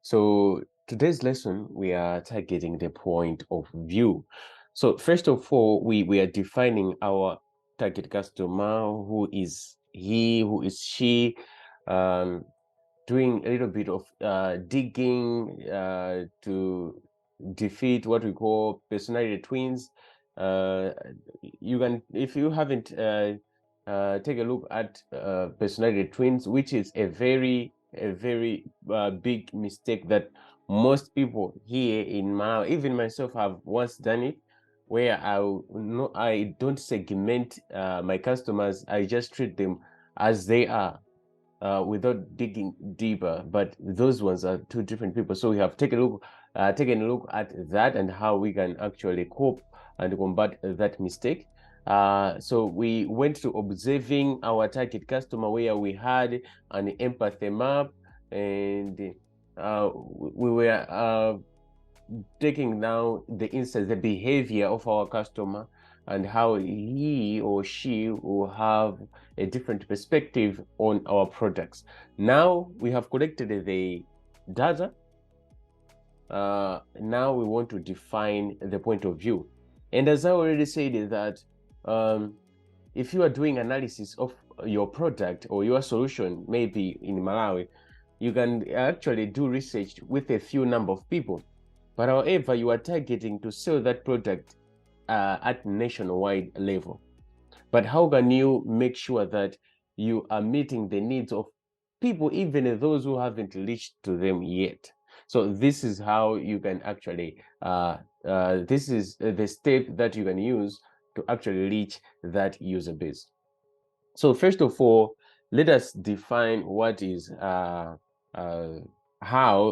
So today's lesson, we are targeting the point of view. So first of all, we are defining our target customer, who is he, who is she, um, doing a little bit of digging to defeat what we call personality twins. You can, if you haven't take a look at personality twins, which is a very big mistake that most people here in Malawi, even myself, have once done it, where I don't segment my customers. I just treat them as they are, without digging deeper. But those ones are two different people. So we have taken a look at that and how we can actually cope and combat that mistake. So we went to observing our target customer, where we had an empathy map, and we were taking now the insights, the behavior of our customer, and how he or she will have a different perspective on our products. Now we have collected the data. Now we want to define the point of view. And as I already said, is that if you are doing analysis of your product or your solution, maybe in Malawi, you can actually do research with a few number of people. But however, you are targeting to sell that product at nationwide level. But how can you make sure that you are meeting the needs of people, even those who haven't reached to them yet? So this is how you can actually, this is the step that you can use to actually reach that user base. So first of all, let us define what is how,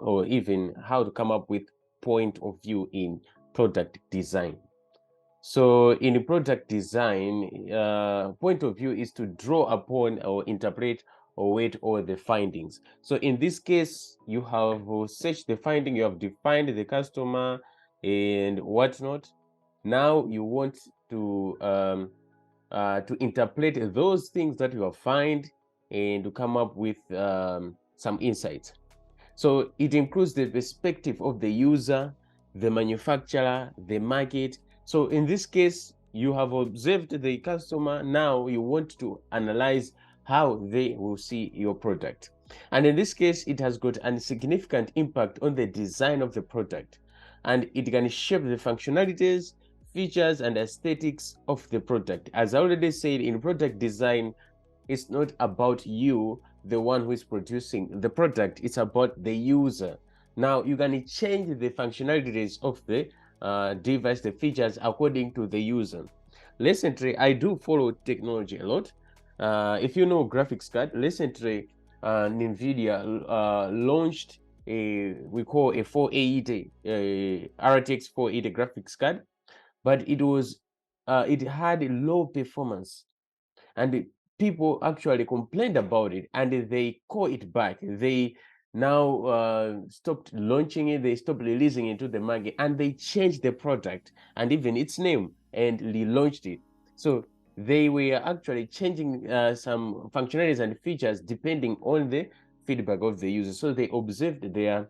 or even how to come up with point of view in product design. So in product design, point of view is to draw upon or interpret or weight all the findings. So in this case, you have searched the finding, you have defined the customer and whatnot. Now you want to interpret those things that you have found and to come up with some insights. So it includes the perspective of the user, the manufacturer, the market. So in this case, you have observed the customer. Now you want to analyze how they will see your product. And in this case, it has got a significant impact on the design of the product, and it can shape the functionalities, features, and aesthetics of the product. As I already said, in product design, it's not about you, the one who is producing the product. It's about the user. Now you can change the functionalities of the device, the features, according to the user. Recently, I do follow technology a lot. If you know graphics card, recently NVIDIA launched we call a 480 RTX 480 graphics card, but it had low performance, and people actually complained about it, and they call it back. They now stopped launching it, they stopped releasing it to the market, and they changed the product and even its name and relaunched it. So they were actually changing some functionalities and features depending on the feedback of the user. So they observed their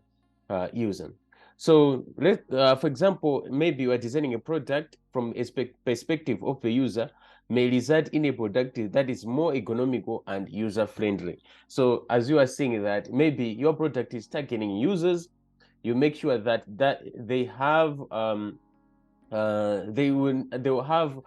user. So for example, maybe you are designing a product from a perspective of the user, may result in a product that is more economical and user-friendly. So as you are saying that maybe your product is targeting users, you make sure that they have they will have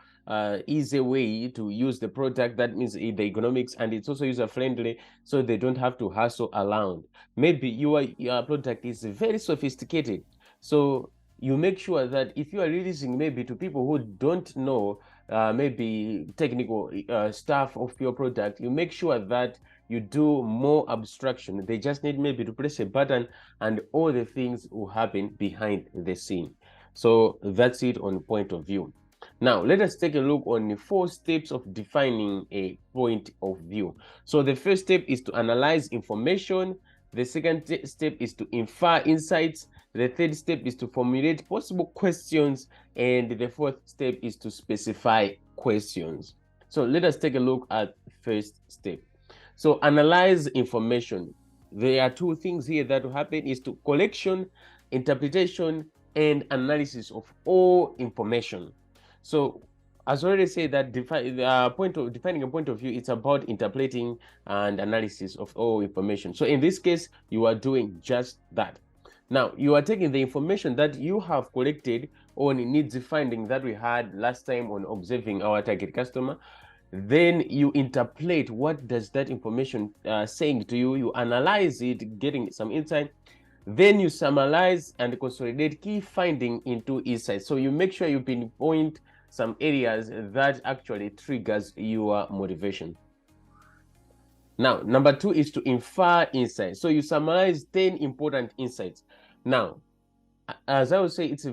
easy way to use the product. That means the economics, and it's also user friendly, so they don't have to hustle around. Maybe your product is very sophisticated, so you make sure that if you are releasing maybe to people who don't know maybe technical stuff of your product, you make sure that you do more abstraction. They just need maybe to press a button and all the things will happen behind the scene. So that's it on point of view. Now, let us take a look on the 4 steps of defining a point of view. So the first step is to analyze information. The second step is to infer insights. The third step is to formulate possible questions. And the fourth step is to specify questions. So let us take a look at first step. So analyze information. there are two things here that will happen is to collection, interpretation, and analysis of all information. So as already said that defining a point of view, it's about interpreting and analysis of all information. So in this case, you are doing just that. Now you are taking the information that you have collected on needs finding that we had last time on observing our target customer. Then you interpret what does that information saying to you. You analyze it, getting some insight. Then you summarize and consolidate key finding into insights. So you make sure you pinpoint some areas that actually triggers your motivation. Now, number 2 is to infer insights. So you summarize 10 important insights. Now, as I would say, it's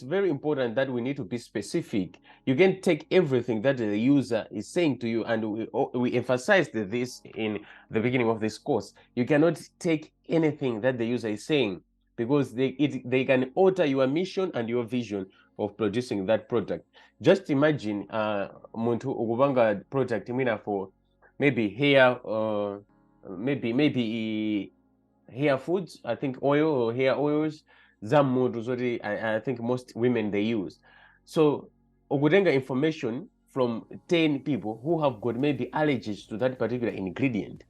very important that we need to be specific. You can take everything that the user is saying to you, and we emphasized this in the beginning of this course. You cannot take anything that the user is saying, because they can alter your mission and your vision of producing that product. Just imagine muntu ukupanga product imina for maybe hair, maybe hair foods, I think oil or hair oils. I think most women they use. So ukutenga information from 10 people who have got maybe allergies to that particular ingredient.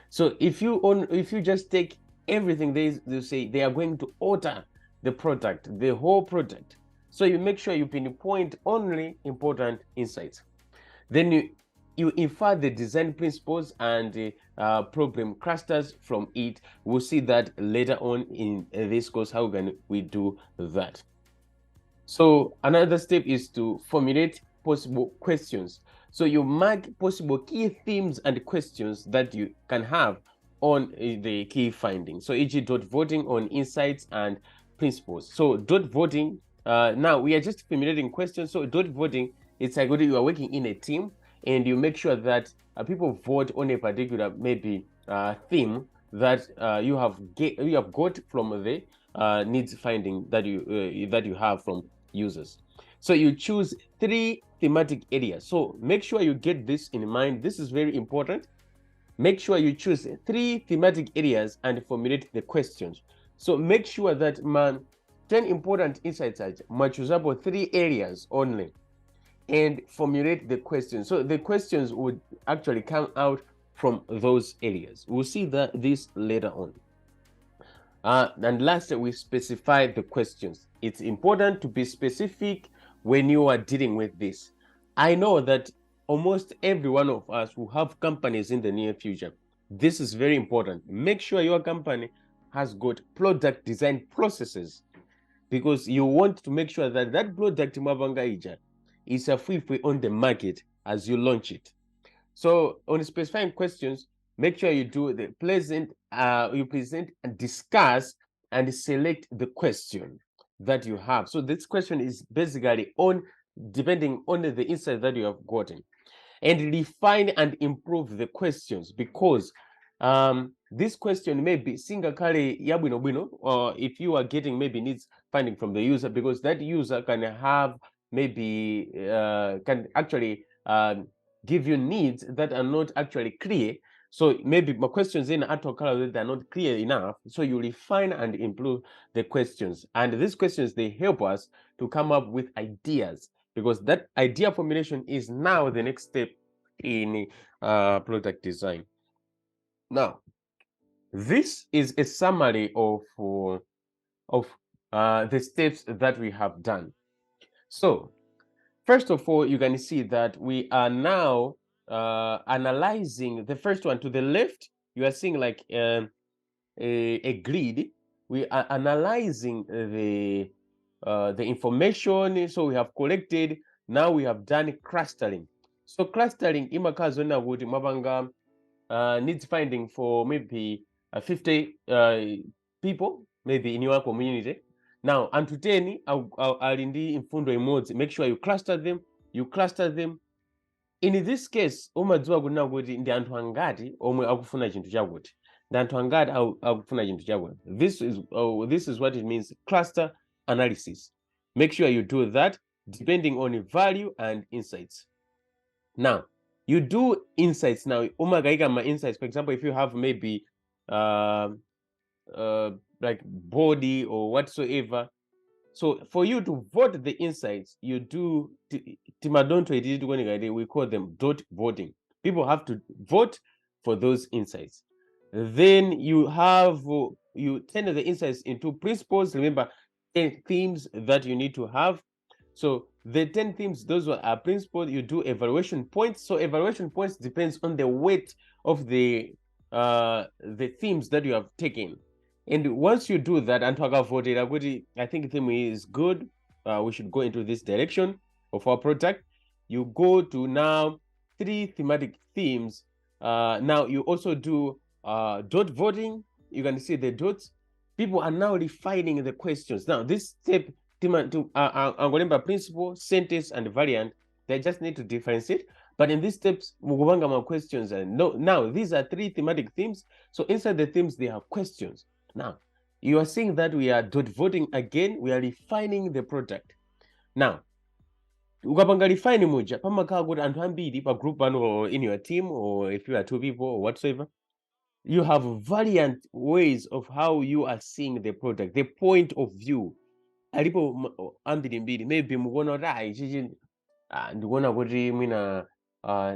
So if you just take everything they say, they are going to alter the product, the whole product. So you make sure you pinpoint only important insights. Then you infer the design principles and problem clusters from it. We'll see that later on in this course, how can we do that. So another step is to formulate possible questions. So you mark possible key themes and questions that you can have on the key findings. So e.g. dot voting on insights and principles. So dot voting, now we are just formulating questions. So dot voting, it's like you are working in a team and you make sure that people vote on a particular maybe theme that you have got from the needs finding that you have from users. So you choose 3 thematic areas. So make sure you get this in mind. This is very important. Make sure you choose 3 thematic areas and formulate the questions. So make sure that 10 important insights are machuzapo 3 areas only, and formulate the questions. So the questions would actually come out from those areas. We'll see this later on. And lastly, we specify the questions. It's important to be specific when you are dealing with this. I know that almost every one of us will have companies in the near future. This is very important. Make sure your company has got product design processes, because you want to make sure that that product Mavanga is a free on the market as you launch it. So on specifying questions, make sure you do the you present and discuss and select the question that you have. So this question is basically depending on the insight that you have gotten, and refine and improve the questions, because this question may be single kale yabwino, or if you are getting maybe needs finding from the user, because that user can have maybe can actually give you needs that are not actually clear. So maybe my questions in color that are not clear enough. So you refine and improve the questions, and these questions, they help us to come up with ideas, because that idea formulation is now the next step in product design. Now, this is a summary of the steps that we have done. So first of all, you can see that we are now analyzing the first one. To the left, you are seeing like a grid. We are analyzing the information. So we have collected. Now we have done clustering. So clustering imakazona would mabanga needs finding for maybe 50 people, maybe in your community. Now, unto 10, alindi imfundo imodzi. Make sure you cluster them. In this case, umadziwa kunena kuti ndi anthu angati omwe akufuna chinthu chakuti. Ndi anthu angati akufuna chinthu chakuti. This is what it means, cluster analysis. Make sure you do that depending on value and insights. Now, you do insights now. Umagaika ma insights. For example, if you have maybe like body or whatsoever. So for you to vote the insights, you do we call them dot voting. People have to vote for those insights. Then you have you turn the insights into principles. Remember, 10 themes that you need to have. So the 10 themes, those are principles. You do evaluation points. So evaluation points depends on the weight of the themes that you have taken. And once you do that, and voted, I think theme is good. We should go into this direction of our product. You go to now 3 thematic themes. Now you also do dot voting. You can see the dots. People are now refining the questions. Now this step, remember principle, sentence, and variant. They just need to differentiate. But in these steps, questions. And now these are 3 thematic themes. So inside the themes, they have questions. Now, you are seeing that we are dot voting again. We are refining the product. Now, ukapanga refine muja, pamakhala kuti anthu ambiri pa group pano or in your team, or if you are 2 people or whatsoever, you have variant ways of how you are seeing the product, the point of view. Alipo ambiri mbiri, maybe mukuona kuti ichichi ndikuona kuti mwina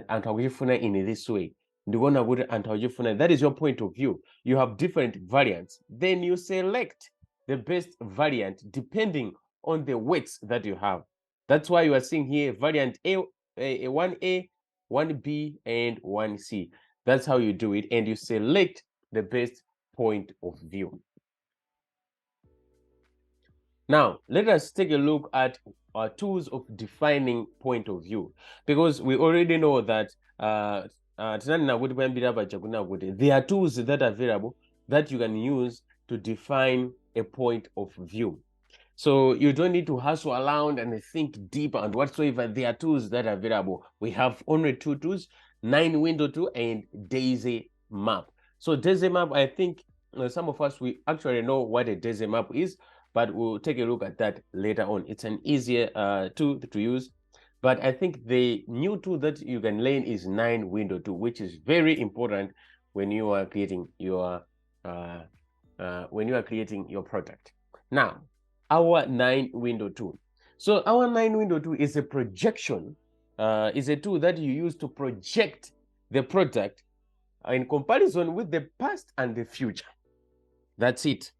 anthu akuchifuna in this way. Ndikuona kuti anthu akuchifuna. That is your point of view. You have different variants. Then you select the best variant depending on the weights that you have. That's why you are seeing here variant A, 1A, 1B, and 1C. That's how you do it, and you select the best point of view. Now, let us take a look at our tools of defining point of view, because we already know that there are tools that are available that you can use to define a point of view. So you don't need to hustle around and think deep and whatsoever. There are tools that are available. We have only 2 tools, 9 window 2 and Daisy Map. So Daisy Map, I think some of us, we actually know what a Daisy Map is, but we'll take a look at that later on. It's an easier tool to use. But I think the new tool that you can learn is 9 window 2, which is very important when you are creating your product. Now, our 9 window 2. So our 9 window 2 is a projection, is a tool that you use to project the product in comparison with the past and the future. That's it.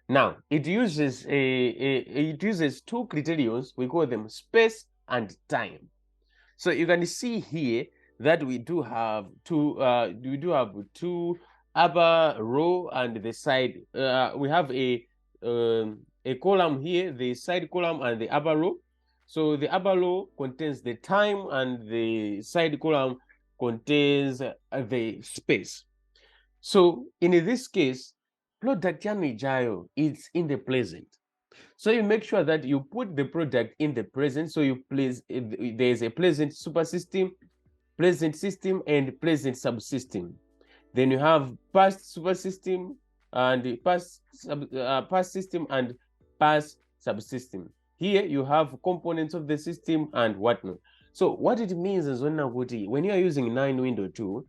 Now, it uses 2 criterions. We call them space and time. So you can see here that we do have 2 upper row and the side. We have a column here, the side column and the upper row. So the upper row contains the time and the side column contains the space. So in this case, product yanu is in the present. So you make sure that you put the product in the present. So you place, there is a present supersystem, present system, and present subsystem. Then you have past supersystem and past system and past subsystem. Here you have components of the system and whatnot. So what it means is when you are using 9 window 2,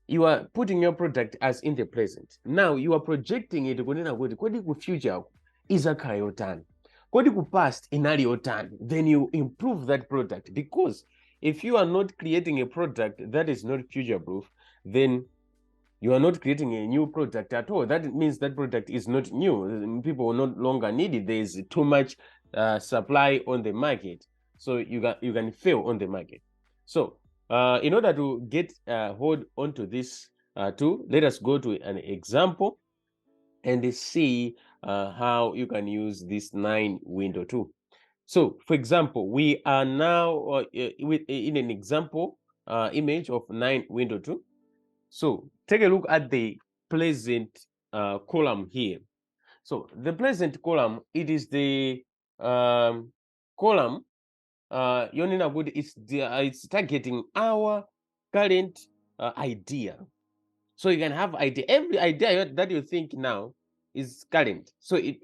you are putting your product as in the present. Now you are projecting it kodi ku future izakhala yotani, kodi ku past inali yotani. Then you improve that product, because if you are not creating a product that is not future proof, then you are not creating a new product at all. That means that product is not new. People will no longer need it. There is too much supply on the market, so you can fail on the market. So in order to get hold onto this tool, let us go to an example and see how you can use this 9 window tool. So for example, we are now in an example image of 9 window 2. So take a look at the present column here. So the present column, it is the column it's targeting our current idea. So you can have idea. Every idea that you think now is current. So it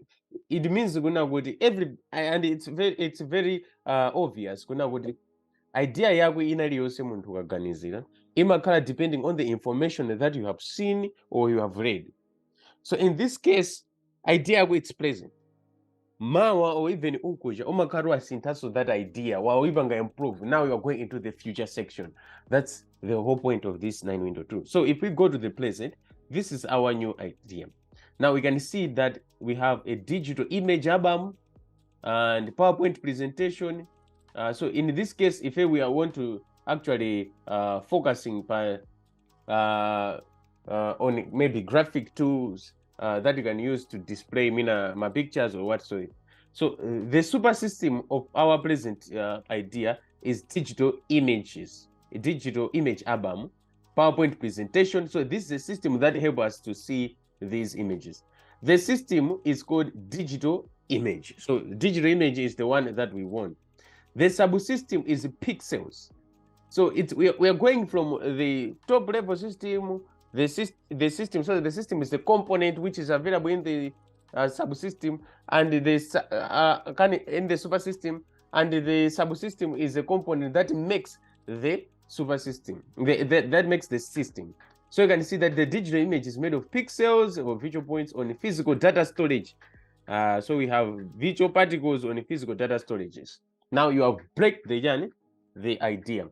means it's very obvious idea yako inali yonse munthu ukaganizira imakhala depending on the information that you have seen or you have read. So in this case, idea it's present. Mawa or even Unkuja, Omakarua Sintaso, that idea, while even improve. Now you're going into the future section. That's the whole point of this 9 window 2. So if we go to the present, this is our new idea. Now we can see that we have a digital image album and PowerPoint presentation. So in this case, if we want to actually focusing by on maybe graphic tools that you can use to display my pictures or whatsoever. So the super system of our present idea is digital images, a digital image album, PowerPoint presentation. So this is a system that helps us to see these images. The system is called digital image. So digital image is the one that we want. The subsystem is pixels. So we are going from the top level system, the system. So the system is the component which is available in the subsystem, and in the super system, and the subsystem is a component that makes the super system. That makes the system. So you can see that the digital image is made of pixels or virtual points on physical data storage. So we have virtual particles on physical data storages. Now you have break the idea.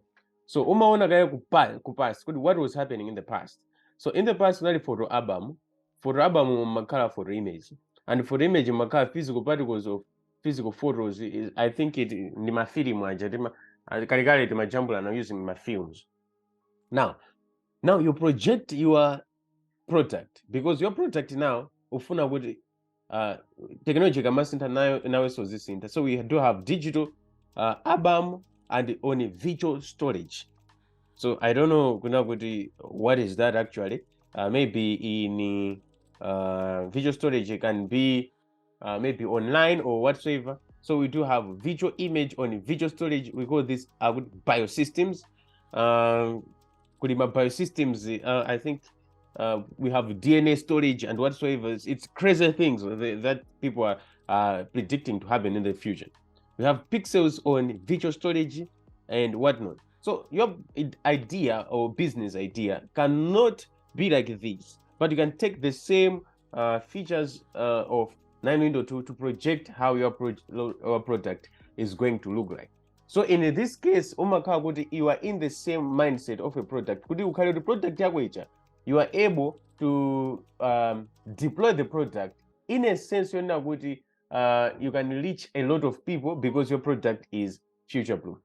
So umaona kaya kupast what was happening in the past. So in the past, not photo album makala photo image, and for image makala physical particles of physical photos. I think it ni mafilimu aja kalikale timajambula now using my films. Now you project your product, because your product now ufuna kuti technology kamasinta nawe sozisinta. So we do have digital album and on virtual storage. So I don't know what is that actually. Maybe in visual storage it can be maybe online or whatsoever. So we do have visual image on visual storage. We call this biosystems. Biosystems, I think we have DNA storage and whatsoever. It's crazy things that people are predicting to happen in the future. We have pixels on visual storage and whatnot. So your idea or business idea cannot be like this, but you can take the same features of 9 window 2 to project how your product is going to look like. So in this case, you are in the same mindset of a product. The product you are able to deploy the product in a sense you can reach a lot of people because your product is future proof.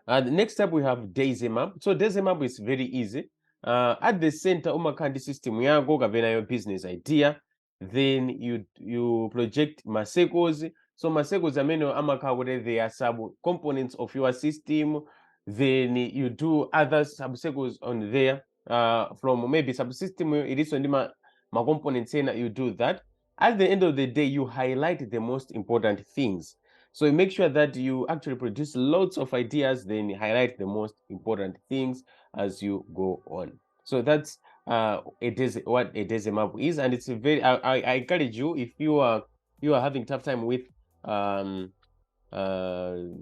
The next step we have Daisy Map. So Daisy Map is very easy. At the center, umakandi system yako kapena your business idea. Then you project masecos. So masecos ameno amakawore, they are sub components of your system. Then you do other subsecos on there. From maybe subsystem it is on the components, and you do that. At the end of the day, you highlight the most important things. So you make sure that you actually produce lots of ideas, then highlight the most important things as you go on. So that's what a Daisy Map is, and it's a very. I encourage you, if you are having tough time with 9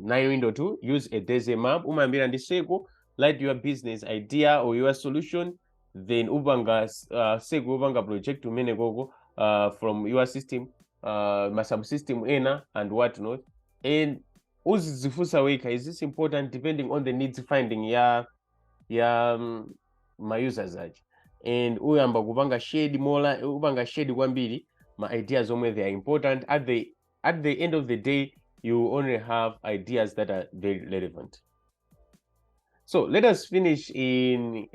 window 2, use a Daisy Map. Umambira ndiseko, light your business idea or your solution, then ubanga seko ubanga project umene gogo from your system, my subsystem ena and whatnot. And uzizifusa weka, is this important depending on the needs finding ya my users aje, and uyamba kupanga shade mola ubanga shade kwambiri my ideas omwe they are important. At the end of the day, you only have ideas that are very relevant. So let us finish in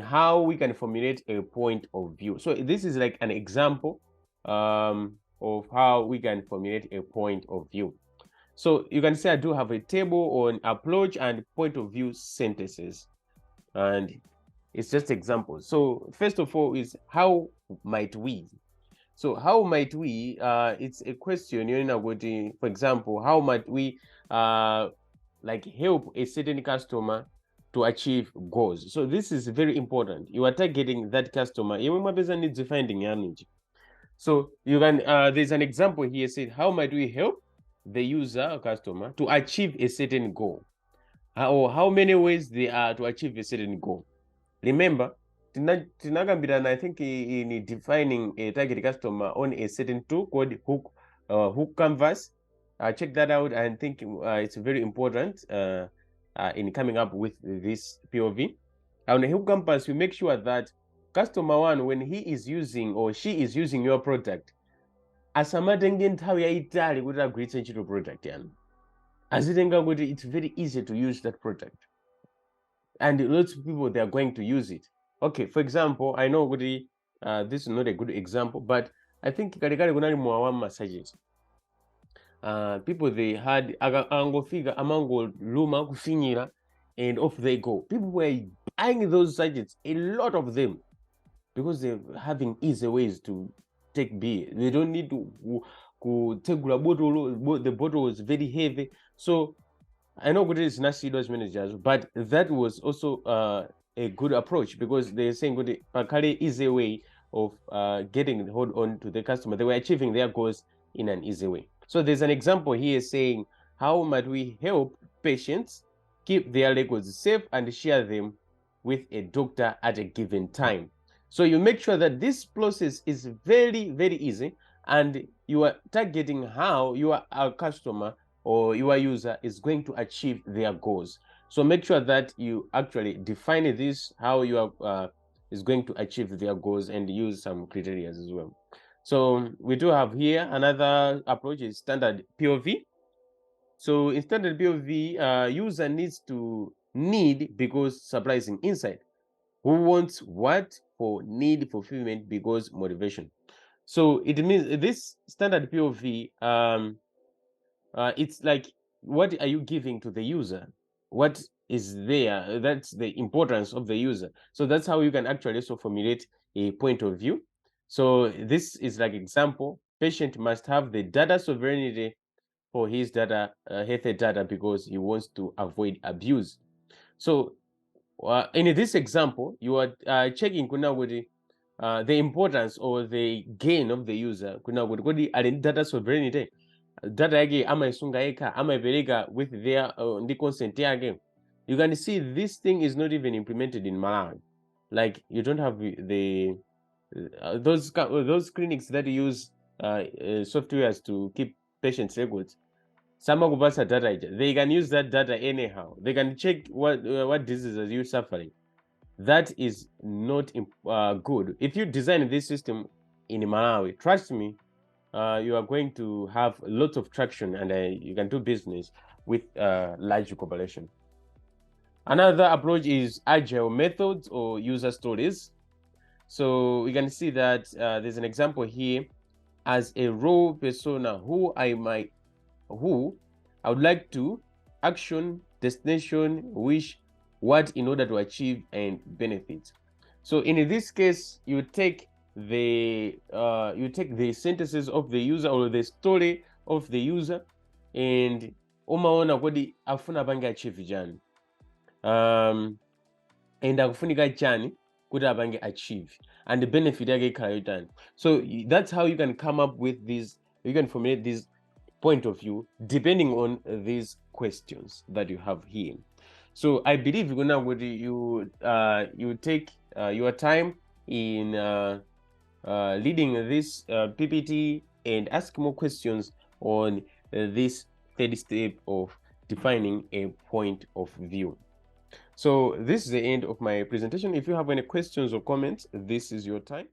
how we can formulate a point of view. So this is like an example of how we can formulate a point of view. So you can say I do have a table on approach and point of view sentences, and it's just examples. So first of all is how might we? So how might we? It's a question. For example, how might we like help a certain customer to achieve goals? So this is very important. You are targeting that customer. Needs finding energy. So you can there's an example here said, how might we help the user or customer to achieve a certain goal? How many ways there are to achieve a certain goal? Remember, tinakambirana, I think, in defining a target customer on a certain tool called Hook Canvas. Check that out. I think it's very important in coming up with this POV. On a Hook Canvas, we make sure that customer one, when he is using or she is using your product, asamatenge nthawi yayitali kuti agwiritse ntchito product yanu, azitenga kuti it's very easy to use that product, and lots of people, they are going to use it. Okay, for example, I know kuti this is not a good example, but I think kalekale kunali mwawa massages. People, they had angofika amangoluma kufinyira and off they go. People were buying those sachets, a lot of them, because they're having easy ways to take beer. They don't need to take a bottle. The bottle was very heavy. So I know good is not serious managers, but that was also a good approach, because they're saying good pakale easy way of getting hold on to the customer. They were achieving their goals in an easy way. So there's an example here saying, how might we help patients keep their records safe and share them with a doctor at a given time? So you make sure that this process is very, very easy, and you are targeting how your customer or your user is going to achieve their goals. So make sure that you actually define this, how you are is going to achieve their goals, and use some criteria as well. So we do have here another approach is standard POV. So in standard POV, user needs to need because supply is in inside. Who wants what for need fulfillment because motivation. So it means this standard POV, it's like, what are you giving to the user? What is there? That's the importance of the user. So that's how you can actually also formulate a point of view. So this is like example, patient must have the data sovereignty for his data, health data, because he wants to avoid abuse. So in this example, you are checking the importance or the gain of the user. Data sovereignty, data yake amaisunga yekha, amaipereka with their the consent yake. You can see this thing is not even implemented in Malawi. Like, you don't have the those clinics that use softwares to keep patients' records. Samagubasa data, they can use that data anyhow. They can check what diseases you're suffering. That is not good. If you design this system in Malawi, trust me, you are going to have lots of traction, and you can do business with large corporation. Another approach is agile methods or user stories. So we can see that there's an example here as a role persona who I would like to action, destination, wish, what in order to achieve and benefit. So in this case, you take the sentences of the user or the story of the user, and umaona kodi afuna apange achieve chani, and akufunika chani kuti apange achieve, and the benefit yake ikhala yotani. So that's how you can come up with these, you can formulate this point of view depending on these questions that you have here. So I believe you take your time in leading this PPT and ask more questions on this third step of defining a point of view. So this is the end of my presentation. If you have any questions or comments, this is your time.